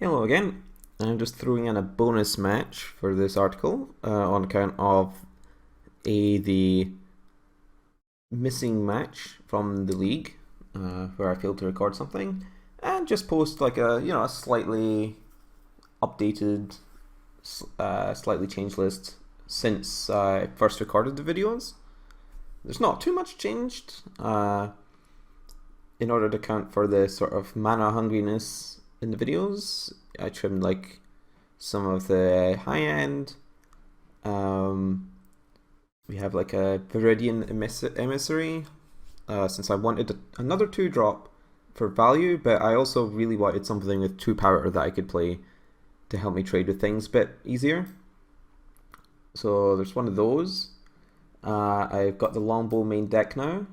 Hello again. I'm just throwing in a bonus match for this article on account of the missing match from the league where I failed to record something, and just post like a slightly updated, slightly changed list since I first recorded the videos. There's not too much changed in order to account for the sort of mana hungriness in the videos. I trimmed like some of the high end. We have like a Viridian Emissary, since I wanted another 2-drop for value, but I also really wanted something with 2 power that I could play to help me trade with things a bit easier. So there's one of those. I've got the Longbow main deck now.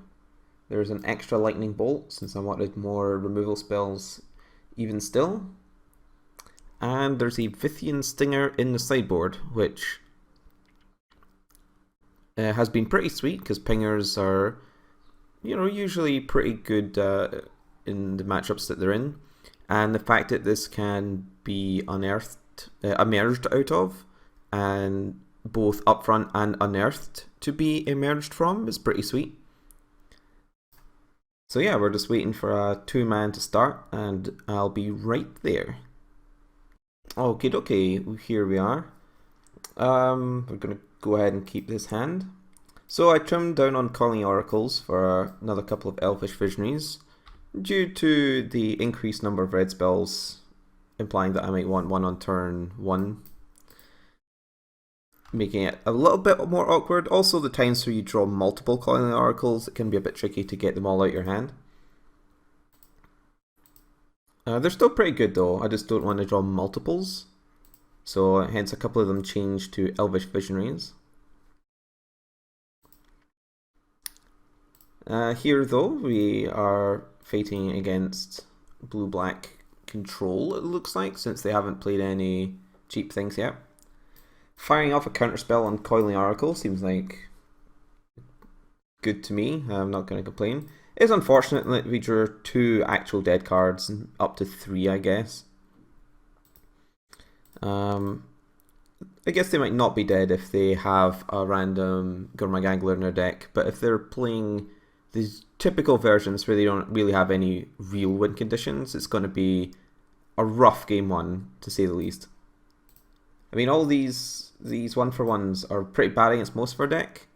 There's an extra Lightning Bolt since I wanted more removal spells even still. And there's a Vithian Stinger in the sideboard, which has been pretty sweet because pingers are, usually pretty good in the matchups that they're in. And the fact that this can be emerged out of, and both upfront and unearthed to be emerged from is pretty sweet. So yeah, we're just waiting for a 2-man to start, and I'll be right there. Okay, here we are. We're gonna go ahead and keep this hand. So I trimmed down on calling oracles for another couple of elfish visionaries, due to the increased number of red spells, implying that I might want one on turn 1, making it a little bit more awkward. Also, the times where you draw multiple calling oracles, it can be a bit tricky to get them all out your hand. They're still pretty good though, I just don't want to draw multiples. So hence a couple of them changed to Elvish Visionaries. Here though, we are fighting against blue-black control, it looks like, since they haven't played any cheap things yet. Firing off a counterspell on Coiling Oracle seems like good to me, I'm not going to complain. It's unfortunate that we drew 2 actual dead cards, and up to 3 I guess. I guess they might not be dead if they have a random Gurmagangler in their deck, but if they're playing these typical versions where they don't really have any real win conditions, it's going to be a rough game 1 to say the least. I mean, all these 1-for-1s are pretty bad against most of our deck.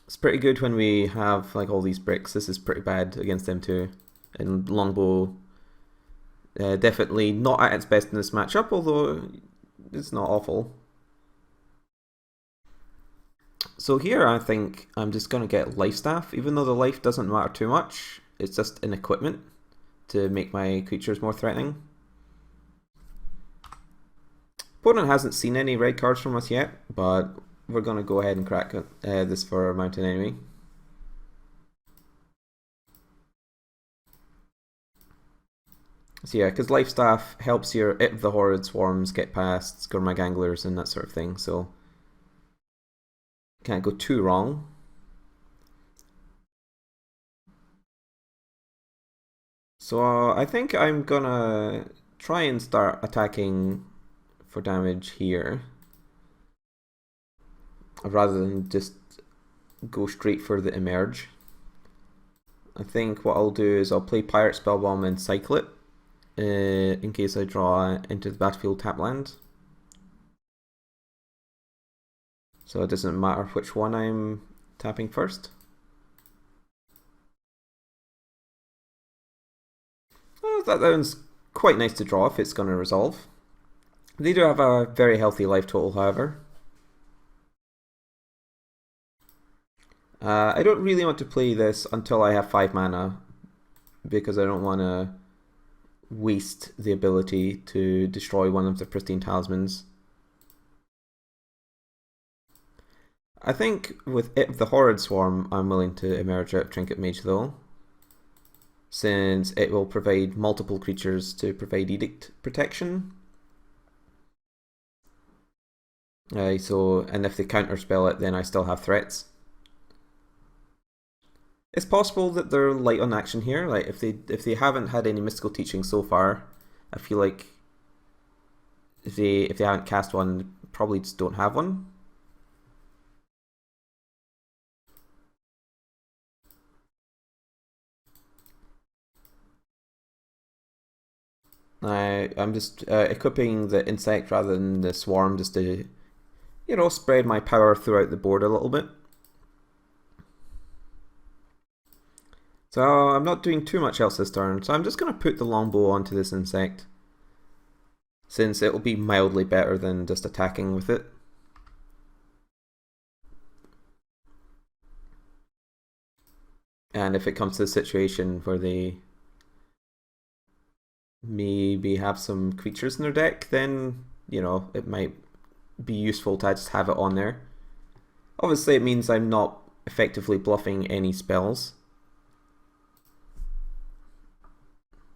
It's pretty good when we have like all these bricks. This is pretty bad against them too. And Longbow, definitely not at its best in this matchup, although it's not awful. So here I think I'm just going to get Life Staff, even though the life doesn't matter too much. It's just an equipment to make my creatures more threatening. Opponent hasn't seen any red cards from us yet, but we're going to go ahead and crack this for Mountain Enemy. So yeah, because Life Staff helps your the Horrid Swarms get past Gurmaganglers and that sort of thing, so can't go too wrong. So I think I'm gonna try and start attacking for damage here, rather than just go straight for the emerge. I think what I'll do is I'll play Pirate Spellbomb and cycle it in case I draw into the battlefield tap land. So it doesn't matter which one I'm tapping first. Oh, that one's quite nice to draw if it's going to resolve. They do have a very healthy life total, however. I don't really want to play this until I have 5 mana, because I don't want to waste the ability to destroy one of the Pristine Talismans. I think with the Horrid Swarm, I'm willing to emerge out Trinket Mage though, since it will provide multiple creatures to provide Edict protection. And if they counterspell it, then I still have threats. It's possible that they're light on action here. Like if they haven't had any mystical teaching so far, I feel like if they haven't cast one, they probably just don't have one. I'm just equipping the insect rather than the swarm just to, spread my power throughout the board a little bit. So I'm not doing too much else this turn, so I'm just going to put the longbow onto this insect, since it will be mildly better than just attacking with it. And if it comes to a situation where they maybe have some creatures in their deck, then, it might be useful to just have it on there. Obviously, it means I'm not effectively bluffing any spells,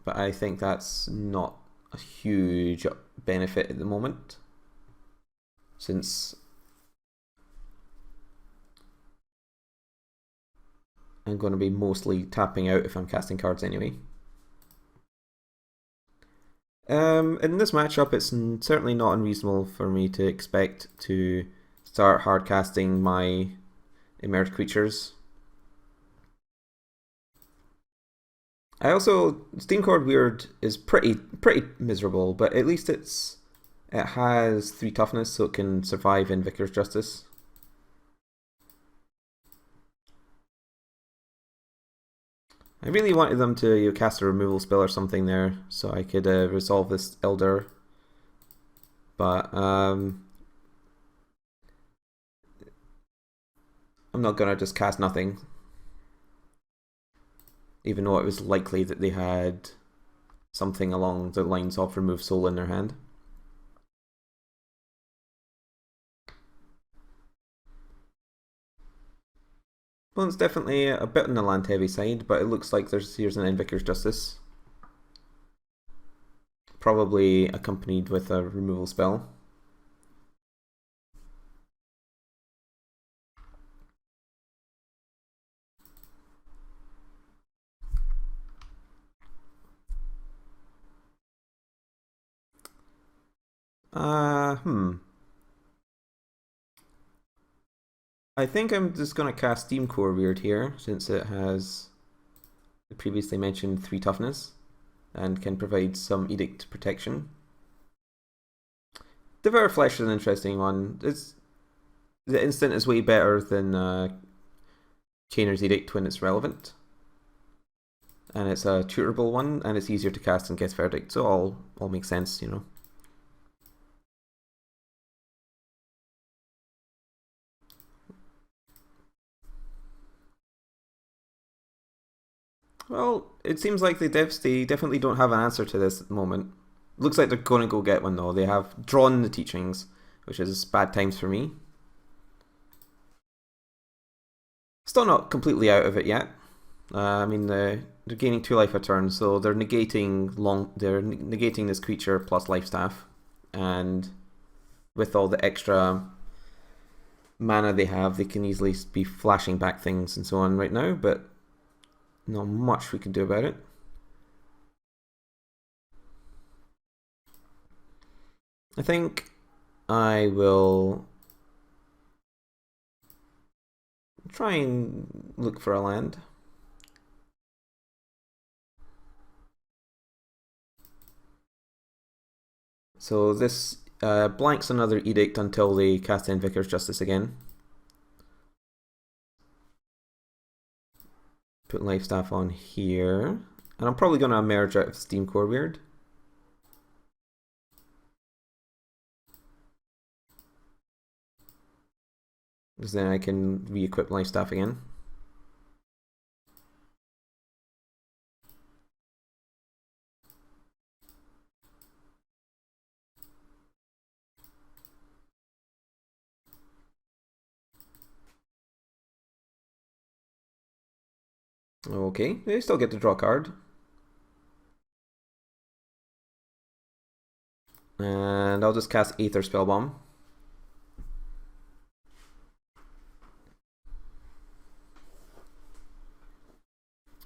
but I think that's not a huge benefit at the moment, since I'm going to be mostly tapping out if I'm casting cards anyway. In this matchup, it's certainly not unreasonable for me to expect to start hard casting my emerged creatures. I also, Steamcord Weird is pretty miserable, but at least it has 3 toughness, so it can survive in Vicar's Justice. I really wanted them to cast a removal spell or something there, so I could resolve this Elder. But I'm not gonna just cast nothing, even though it was likely that they had something along the lines of Remove Soul in their hand. Well, it's definitely a bit on the land heavy side, but it looks like here's an Vicar's Justice, probably accompanied with a removal spell. I think I'm just going to cast Steam Core Weird here, since it has the previously mentioned 3 toughness and can provide some Edict protection. Devour Flesh is an interesting one. The instant is way better than Chainer's Edict when it's relevant. And it's a tutorable one, and it's easier to cast than Guess Verdict, so all makes sense, Well, it seems like they definitely don't have an answer to this at the moment. Looks like they're going to go get one though. They have drawn the teachings, which is bad times for me. Still not completely out of it yet. I mean, they're gaining 2 life a turn, so they're negating this creature plus life staff, and with all the extra mana they have, they can easily be flashing back things and so on right now, but not much we can do about it. I think I will try and look for a land. So this blanks another Edict until they cast in Vicar's Justice again. Put Life Staff on here. And I'm probably going to emerge out of Steam Core Weird. Because then I can re-equip Life Staff again. Okay, they still get to draw a card. And I'll just cast Aether Spellbomb.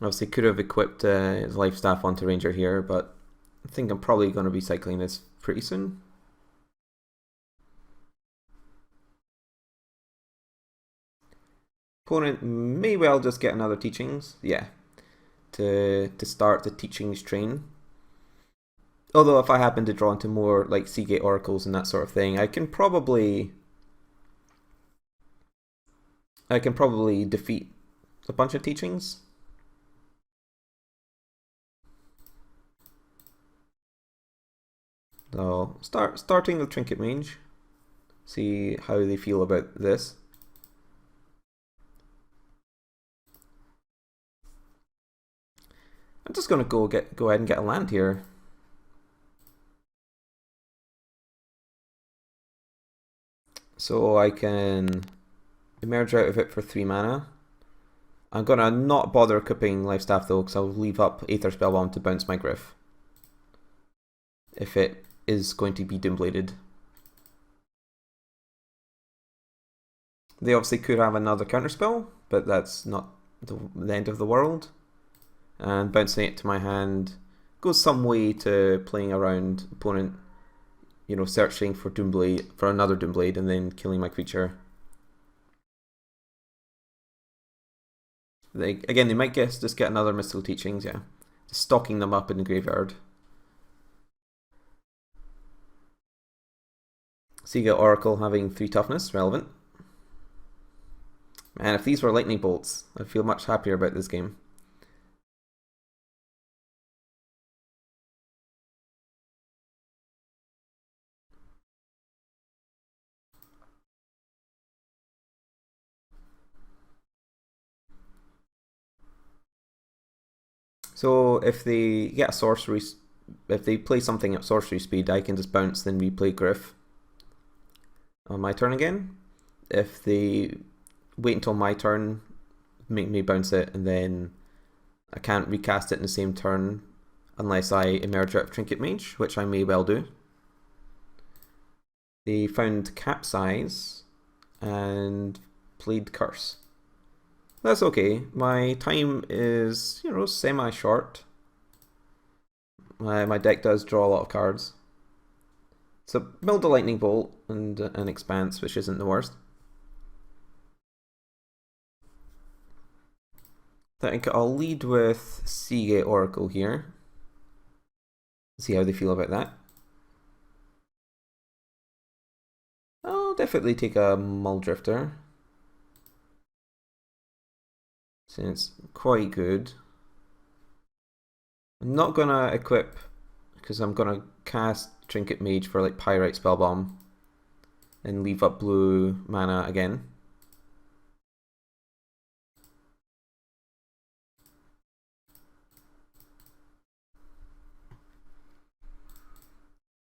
Obviously could have equipped Life Staff onto Ranger here, but I think I'm probably going to be cycling this pretty soon. Opponent may well just get another teachings, yeah, to start the teachings train. Although if I happen to draw into more like Seagate Oracles and that sort of thing, I can probably defeat a bunch of teachings. So starting with Trinket Mage, see how they feel about this. I'm just gonna go ahead and get a land here. So I can emerge out of it for 3 mana. I'm gonna not bother equipping Lifestaff though, because I'll leave up Aether Spellbomb to bounce my Griff. If it is going to be Doombladed. They obviously could have another counterspell, but that's not the end of the world. And bouncing it to my hand goes some way to playing around opponent, you know, searching for Doomblade, for another Doomblade, and then killing my creature. Again, they might just get another Mystical Teachings, yeah. Just stocking them up in the graveyard. Seagate Oracle having 3 toughness, relevant. Man, if these were lightning bolts, I'd feel much happier about this game. So if they get a sorcery, if they play something at sorcery speed, I can just bounce, then replay Griff on my turn again. If they wait until my turn, make me bounce it, and then I can't recast it in the same turn unless I emerge out of Trinket Mage, which I may well do. They found Capsize and played Curse. That's okay. My time is, you know, semi-short. My deck does draw a lot of cards. So build a Lightning Bolt and an Expanse, which isn't the worst. I think I'll lead with Seagate Oracle here. See how they feel about that. I'll definitely take a Muldrifter, since it's quite good. I'm not gonna equip, because I'm gonna cast Trinket Mage for like Pyrite Spellbomb and leave up blue mana again.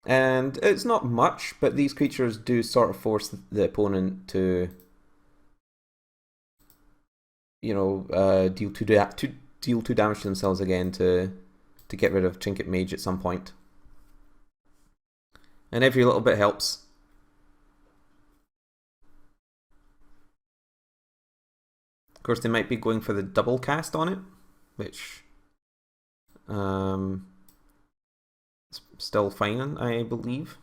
And it's not much, but these creatures do sort of force the opponent to, you know, deal two damage to themselves again to get rid of Trinket Mage at some point. And every little bit helps. Of course, they might be going for the double cast on it, which is still fine, I believe.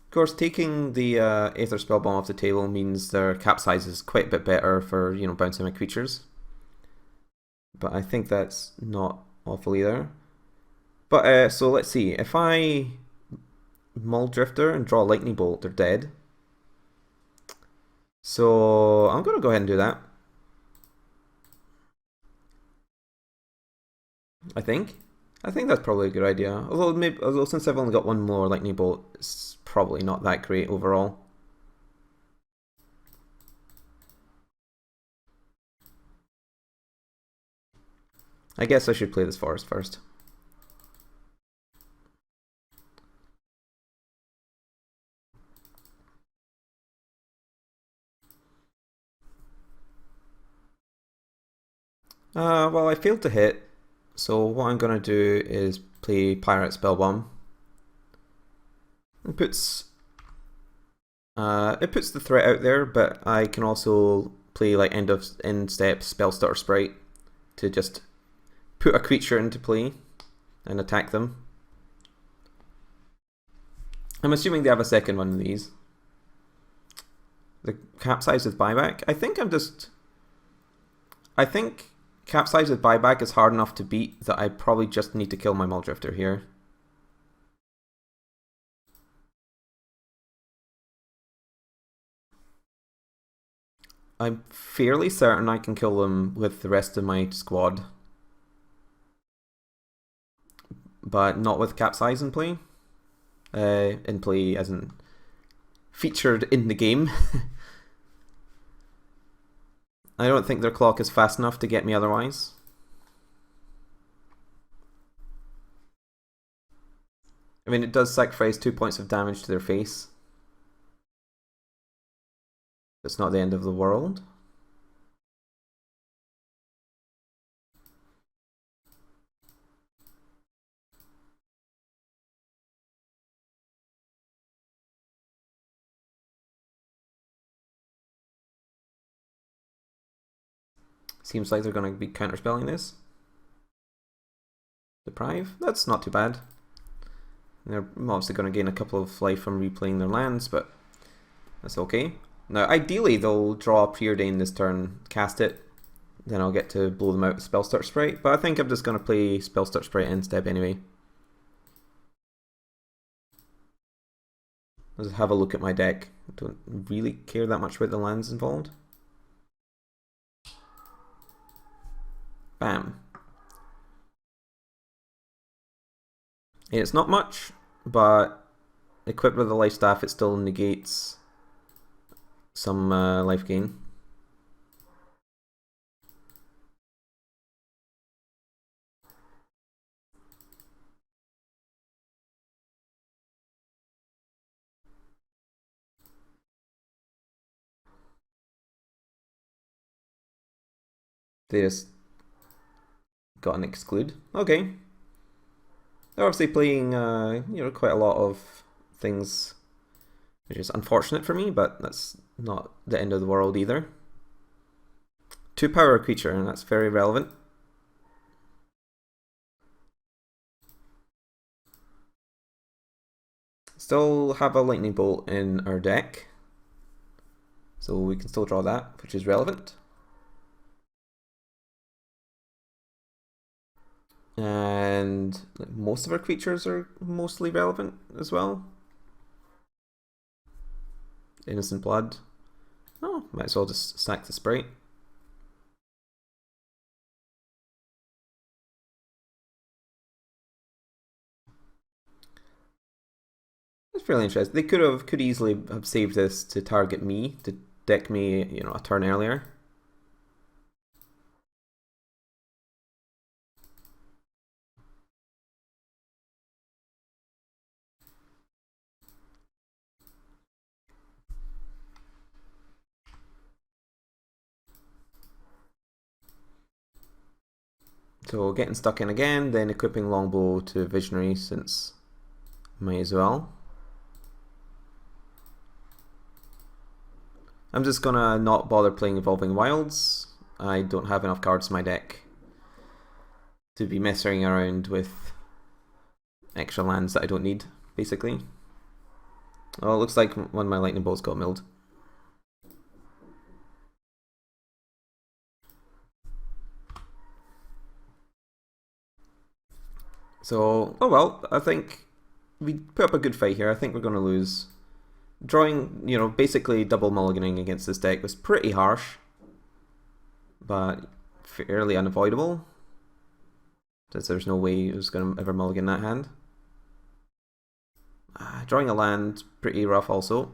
Of course, taking the Aether Spellbomb off the table means their Capsize is quite a bit better for, you know, bouncing my creatures. But I think that's not awful either. But so let's see. If I Muldrifter and draw Lightning Bolt, they're dead. So I'm gonna go ahead and do that. I think that's probably a good idea. Although since I've only got one more Lightning Bolt, it's probably not that great overall. I guess I should play this forest first. Well, I failed to hit, so what I'm gonna do is play Pirate Spellbomb. It puts It puts the threat out there, but I can also play like end step spell stutter sprite to just put a creature into play and attack them. I'm assuming they have a second one of these. The capsize with buyback. I think capsize with buyback is hard enough to beat that I probably just need to kill my Muldrifter here. I'm fairly certain I can kill them with the rest of my squad. But not with capsize in play. In play as in featured in the game. I don't think their clock is fast enough to get me otherwise. I mean, it does sacrifice 2 points of damage to their face. It's not the end of the world. Seems like they're going to be counterspelling this. Deprive? That's not too bad. They're obviously going to gain a couple of life from replaying their lands, but that's okay. Now, ideally, they'll draw a Preordain this turn, cast it, then I'll get to blow them out with Spellstutter Sprite, but I think I'm just going to play Spellstutter Sprite instead anyway. Let's have a look at my deck. I don't really care that much about the lands involved. Bam. It's not much, but equipped with the life staff, it still negates some life gain. They just got an exclude. Okay. They're obviously playing, quite a lot of things, which is unfortunate for me, but that's not the end of the world either. 2-power creature, and that's very relevant. Still have a lightning bolt in our deck, so we can still draw that, which is relevant. And most of our creatures are mostly relevant as well. Innocent Blood. Oh, might as well just sack the sprite. That's fairly interesting. They could easily have saved this to target me, to deck me, a turn earlier. So getting stuck in again, then equipping Longbow to Visionary, since might as well. I'm just gonna not bother playing Evolving Wilds. I don't have enough cards in my deck to be messing around with extra lands that I don't need, basically. Oh, it looks like one of my lightning bolts got milled. So, oh well, I think we put up a good fight here. I think we're going to lose. Drawing, basically double mulliganing against this deck was pretty harsh, but fairly unavoidable, since there's no way it was going to ever mulligan that hand. Drawing a land, pretty rough also.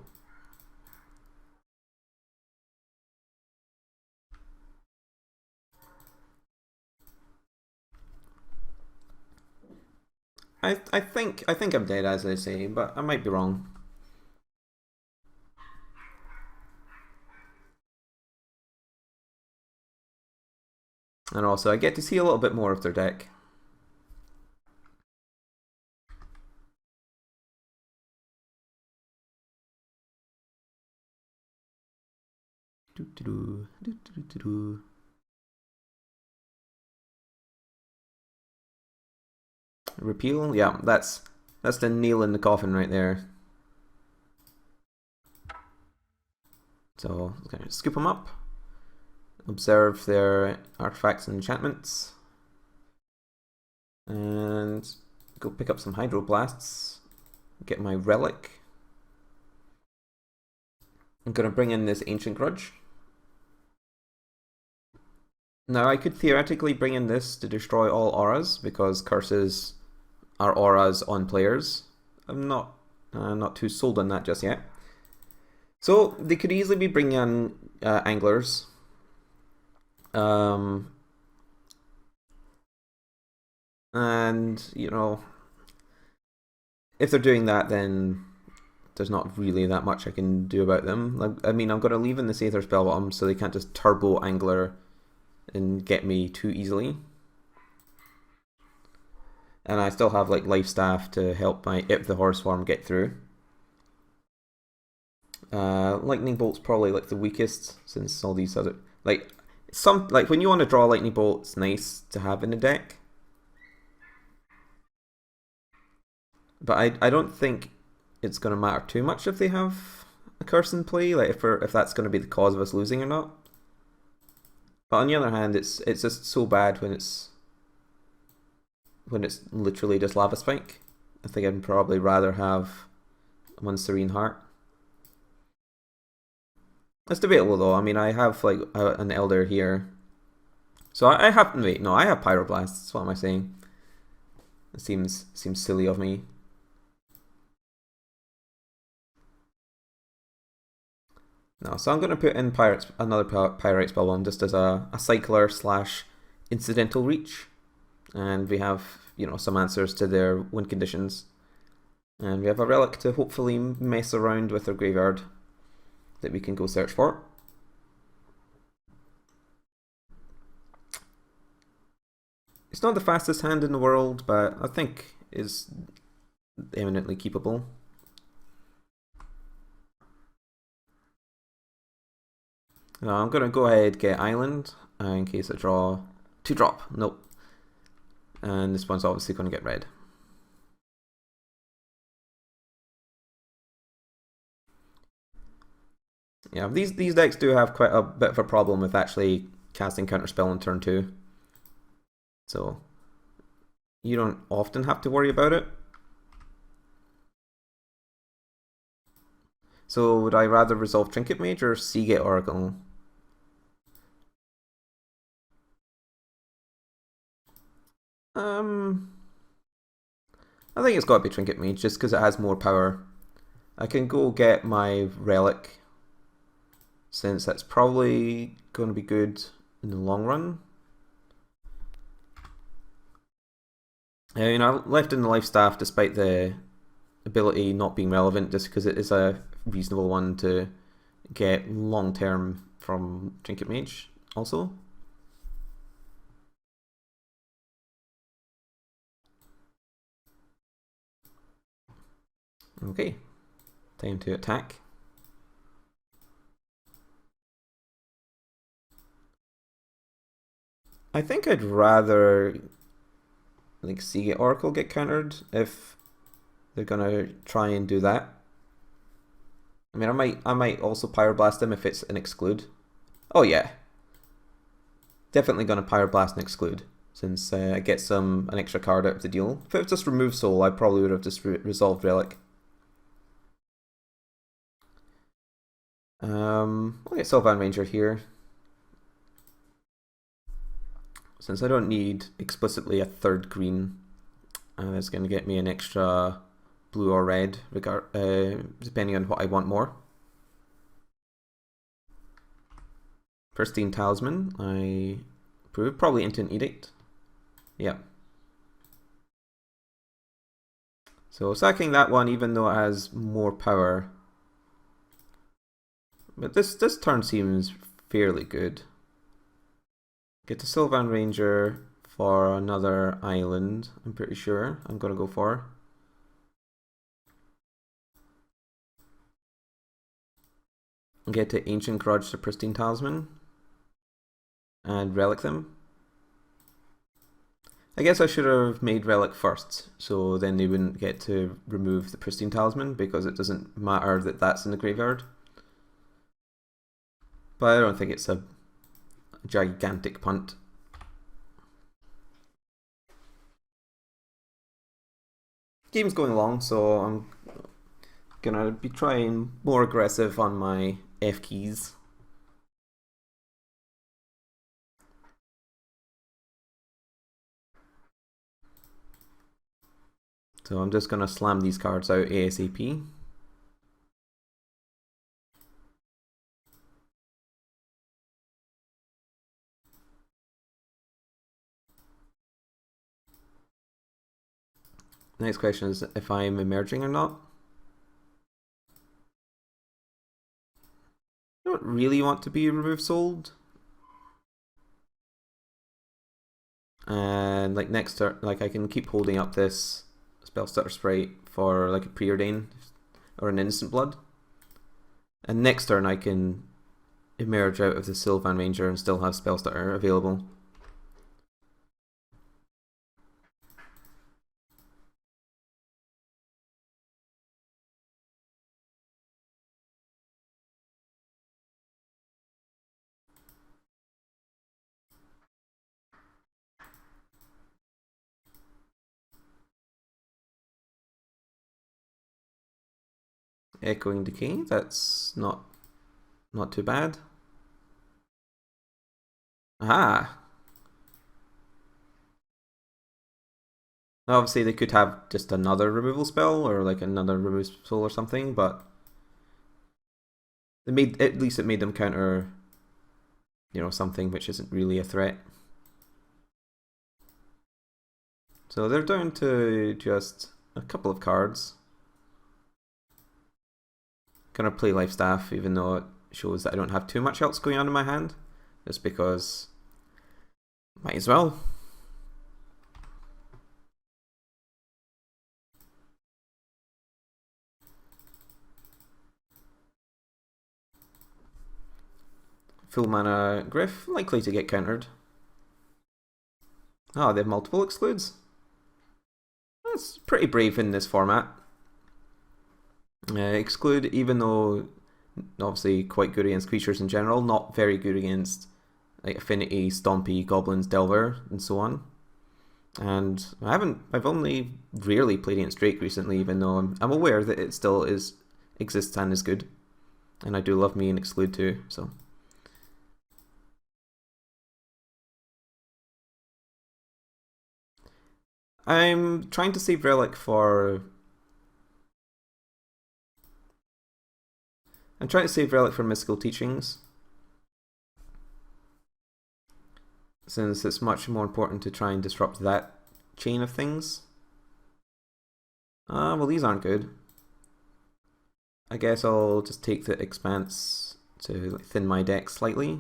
I think I'm dead, as I say, but I might be wrong. And also, I get to see a little bit more of their deck. Repeal, yeah, that's the nail in the coffin right there. So okay, scoop them up, observe their artifacts and enchantments, and go pick up some hydroblasts. Get my relic. I'm gonna bring in this ancient grudge. Now I could theoretically bring in this to destroy all auras because curses are auras on players. I'm not too sold on that just yet. So they could easily be bringing in anglers. And you know, if they're doing that, then there's not really that much I can do about them. Like, I mean, I'm going to leave in the Aether Spellbottom so they can't just turbo angler and get me too easily. And I still have like Life Staff to help my Ip the Horse Swarm get through. Lightning Bolt's probably like the weakest since all these other like when you want to draw Lightning Bolt, it's nice to have in the deck. But I don't think it's going to matter too much if they have a curse in play, like if that's going to be the cause of us losing or not. But on the other hand, it's just so bad when it's literally just Lava Spike. I think I'd probably rather have one Serene Heart. It's debatable though. I mean, I have like an Elder here, so I have I have Pyroblasts. What am I saying? It seems silly of me. No, so I'm going to put in another Pyrite Spellbomb just as a cycler / incidental reach. And we have, some answers to their win conditions. And we have a relic to hopefully mess around with their graveyard that we can go search for. It's not the fastest hand in the world, but I think is eminently keepable. Now I'm going to go ahead and get Island in case I draw 2-drop. Nope. And this one's obviously going to get red. Yeah, these decks do have quite a bit of a problem with actually casting Counterspell on turn 2. So you don't often have to worry about it. So would I rather resolve Trinket Mage or Seagate Oracle? I think it's got to be Trinket Mage just because it has more power. I can go get my Relic since that's probably going to be good in the long run. I left in the Life Staff despite the ability not being relevant just because it is a reasonable one to get long term from Trinket Mage also. Okay, time to attack. I think I'd rather like Seagate Oracle get countered if they're gonna try and do that. I mean, I might also Pyroblast them if it's an exclude. Oh yeah, definitely gonna Pyroblast and exclude since I get an extra card out of the deal. If it was just Remove Soul, I probably would have just resolved Relic. I'll get Sylvan Ranger here. Since I don't need explicitly a third green, that's going to get me an extra blue or red, depending on what I want more. Pristine Talisman, I approve. Probably Instant Edict. Yeah. So sacking that one, even though it has more power. But this turn seems fairly good. Get the Sylvan Ranger for another island, I'm pretty sure I'm going to go for. get to Ancient Grudge to Pristine Talisman and relic them. I guess I should have made relic first, so then they wouldn't get to remove the Pristine Talisman because it doesn't matter that that's in the graveyard. But I don't think it's a gigantic punt. Game's going along, so I'm gonna be trying more aggressive on my F keys. So I'm just gonna slam these cards out ASAP. Next question is if I'm emerging or not. I don't really want to be remove sold. And like next turn, like I can keep holding up this Spell Stutter Sprite for like a Preordain or an Instant Blood. And next turn I can emerge out of the Sylvan Ranger and still have Spell Stutter available. Echoing Decay, that's not too bad. Aha! Obviously they could have just another removal spell or like another removal spell or something, but they made, at least it made them counter, you know, something which isn't really a threat. So they're down to just a couple of cards. Gonna play Life Staff even though it shows that I don't have too much else going on in my hand, just because might as well. Full mana Griff, likely to get countered. Oh, they have multiple excludes? That's pretty brave in this format. Exclude, even though obviously quite good against creatures in general, not very good against like Affinity, Stompy, Goblins, Delver, and so on. And I've only rarely played against Drake recently, even though I'm aware that it still exists and is good. And I do love me an exclude too, so. I'm trying to save Relic for... I'm trying to save Relic for Mystical Teachings, since it's much more important to try and disrupt that chain of things. Well, these aren't good. I guess I'll just take the Expanse to thin my deck slightly.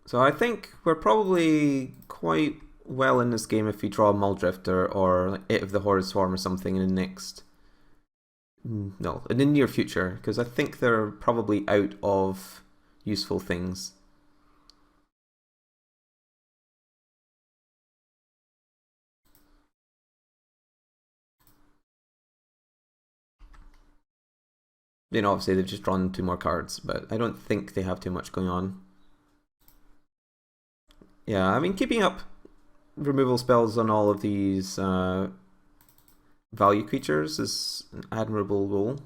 So I think we're probably quite well in this game if we draw a Muldrifter or like It of the Horrid Swarm or something in the next... No, in the near future, because I think they're probably out of useful things. You know, obviously they've just drawn 2 more cards, but I don't think they have too much going on. Yeah, I mean, keeping up removal spells on all of these value creatures is an admirable goal.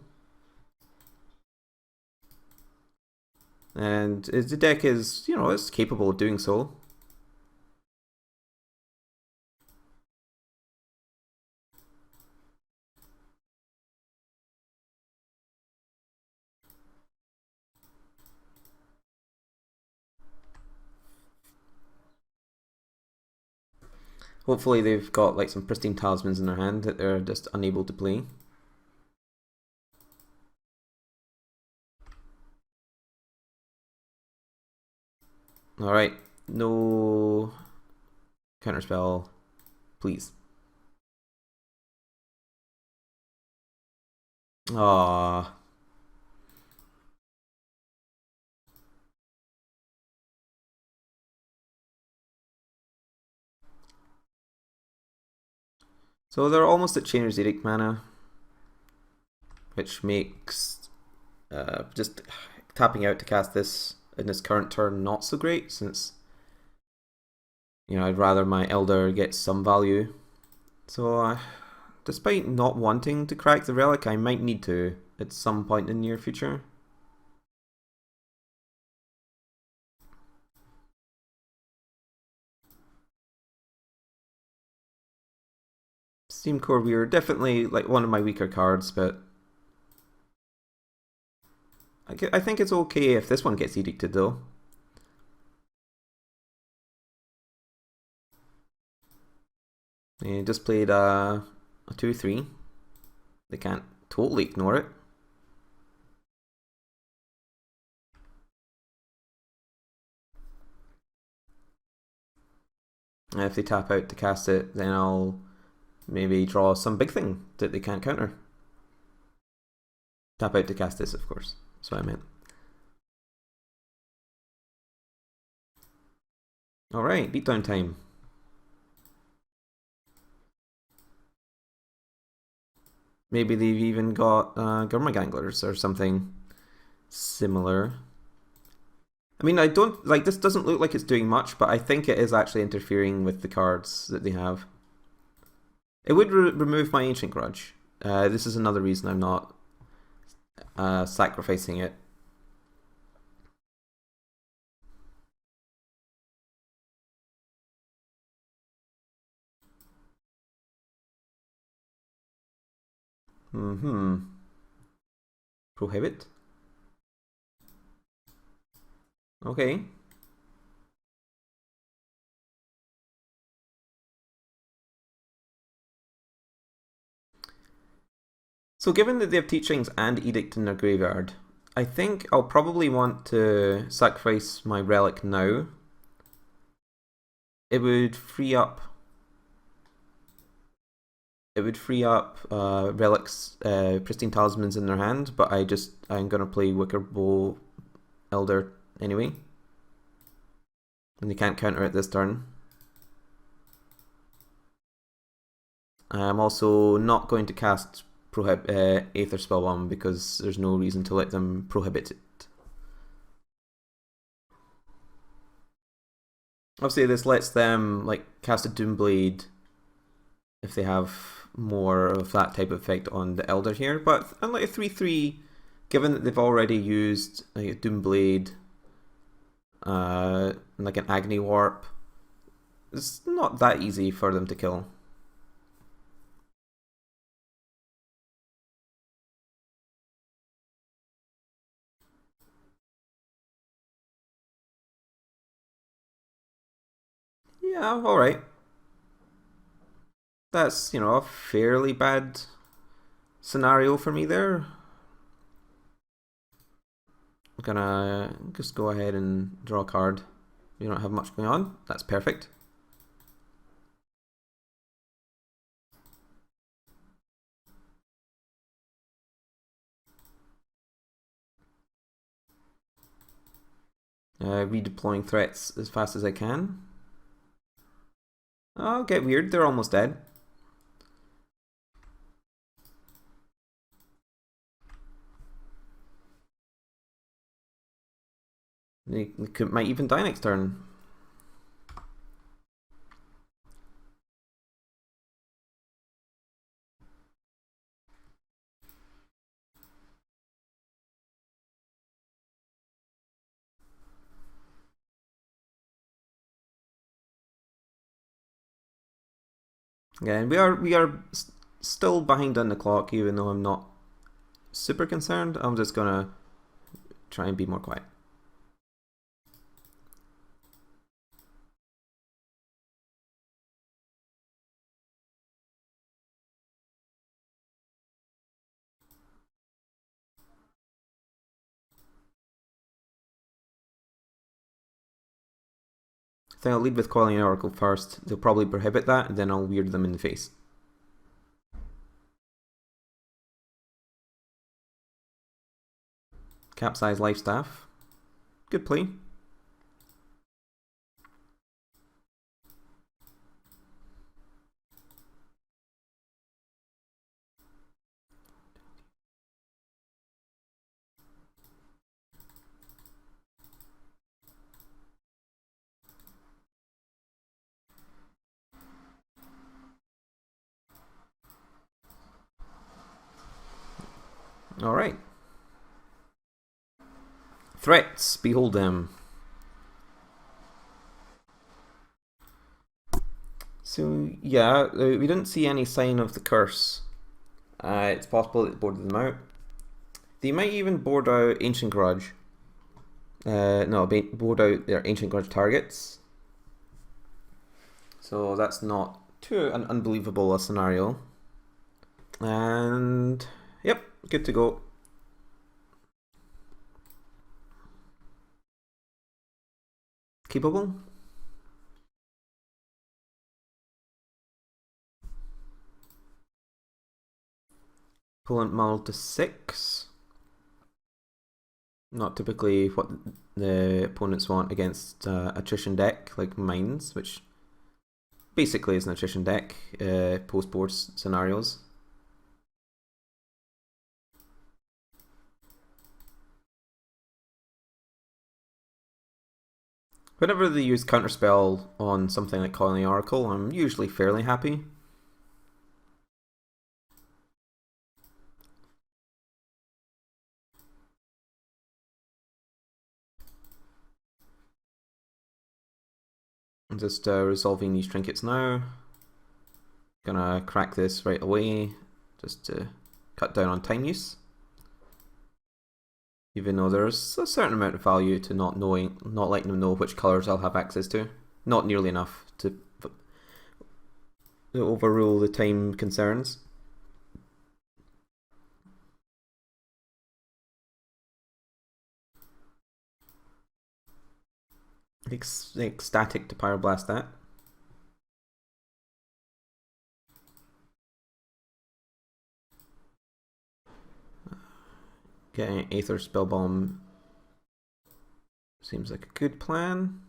And the deck is, you know, it's capable of doing so. Hopefully they've got like some pristine talismans in their hand that they're just unable to play. Alright, no counterspell, please. Ah. So they're almost at Chainer's Edict mana, which makes just tapping out to cast this in this current turn not so great, since I'd rather my Elder get some value. So despite not wanting to crack the Relic, I might need to at some point in the near future. Steam Core Weir, definitely like one of my weaker cards, but I think it's okay if this one gets edicted though. They just played a 2-3. They can't totally ignore it. And if they tap out to cast it, then I'll maybe draw some big thing that they can't counter. Tap out to cast this, of course. That's what I meant. Alright, beatdown time. Maybe they've even got Gurmaganglers or something similar. I mean, I don't like this. Doesn't look like it's doing much, but I think it is actually interfering with the cards that they have. It would remove my Ancient Grudge. This is another reason I'm not sacrificing it. Prohibit. Okay. So given that they have Teachings and Edict in their graveyard, I think I'll probably want to sacrifice my Relic now. It would free up Relic's Pristine Talismans in their hand, but I'm gonna play Wicker Bow Elder anyway. And they can't counter it this turn. I'm also not going to cast Aether Spellbomb because there's no reason to let them prohibit it. Obviously, this lets them like cast a Doomblade if they have more of that type of effect on the Elder here. But unlike a 3/3, given that they've already used like a Doomblade, like an Agni Warp, it's not that easy for them to kill. Yeah, alright. That's, a fairly bad scenario for me there. I'm gonna just go ahead and draw a card. We don't have much going on. That's perfect. Redeploying threats as fast as I can. Oh, get weird. They're almost dead. They might even die next turn. Again, we are still behind on the clock, even though I'm not super concerned. I'm just gonna try and be more quiet. I think I'll lead with Coiling Oracle first. They'll probably prohibit that, and then I'll weird them in the face. Capsize Lifestaff. Good play. Alright. Threats, behold them. So, yeah, we didn't see any sign of the curse. It's possible it boarded them out. They might even board out Ancient Grudge. No, board out their Ancient Grudge targets. So that's not too an unbelievable a scenario. And yep, good to go. Capable. Opponent mulled to 6. Not typically what the opponents want against attrition deck like Mines, which basically is an attrition deck, post-board scenarios. Whenever they use Counterspell on something like Coiling Oracle, I'm usually fairly happy. I'm just resolving these trinkets now. Gonna crack this right away, just to cut down on time use. Even though there's a certain amount of value to not letting them know which colours I'll have access to. Not nearly enough to overrule the time concerns. Ecstatic to Pyroblast that. Getting Aether Spellbomb seems like a good plan.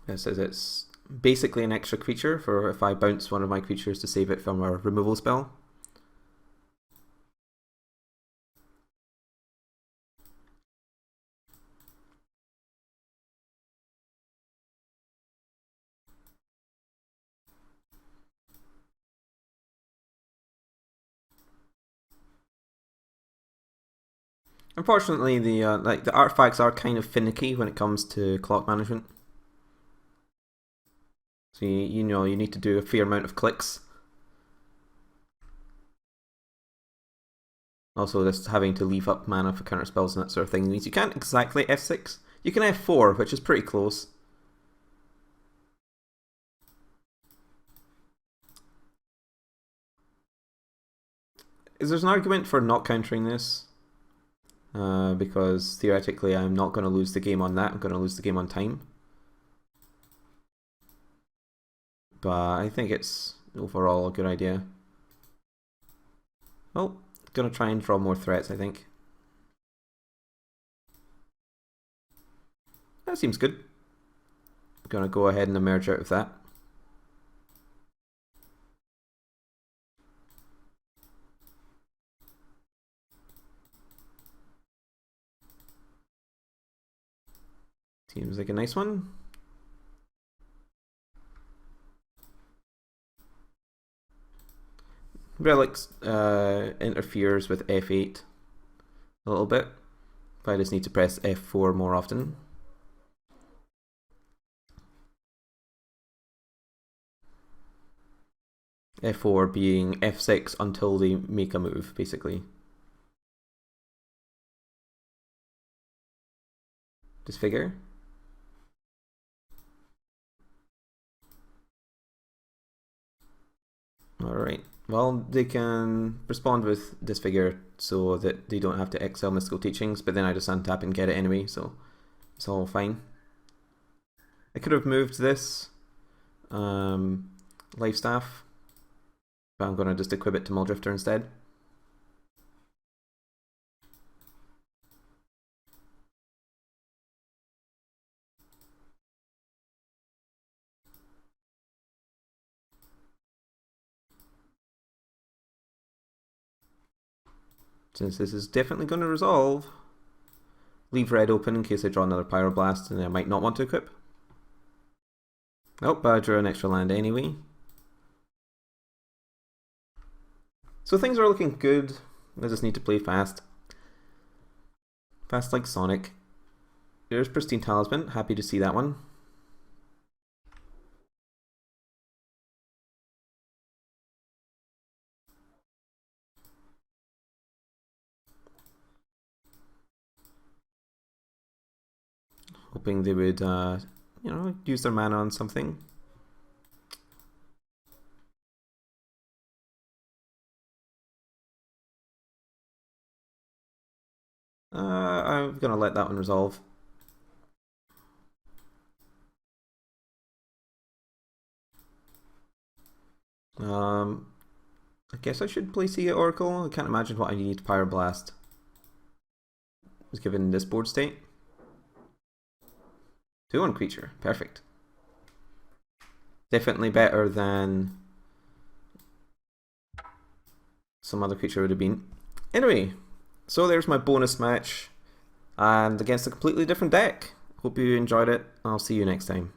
It says it's basically an extra creature for if I bounce one of my creatures to save it from a removal spell. Unfortunately, the artifacts are kind of finicky when it comes to clock management. So you know you need to do a fair amount of clicks. Also, just having to leave up mana for counter spells and that sort of thing means you can't exactly F6. You can F4, which is pretty close. There's an argument for not countering this. Because theoretically I'm not going to lose the game on that, I'm going to lose the game on time. But I think it's overall a good idea. Well, going to try and draw more threats, I think. That seems good. Going to go ahead and emerge out of that. Seems like a nice one. Relics interferes with F8 a little bit. I just need to press F4 more often. F4 being F6 until they make a move, basically. Disfigure. Alright, Well, they can respond with Disfigure so that they don't have to exile Mystical Teachings, but then I just untap and get it anyway, so it's all fine. I could have moved this Life Staff, but I'm going to just equip it to Muldrifter instead. Since this is definitely going to resolve, leave red open in case I draw another Pyroblast and I might not want to equip. Oh, but I drew an extra land anyway. So things are looking good. I just need to play fast. Fast like Sonic. There's Pristine Talisman. Happy to see that one. Hoping they would, use their mana on something. I'm gonna let that one resolve. I guess I should play Seagate Oracle. I can't imagine what I need to Pyroblast, given this board state. 2/1 creature, perfect. Definitely better than some other creature would have been. Anyway, so there's my bonus match, and against a completely different deck. Hope you enjoyed it. I'll see you next time.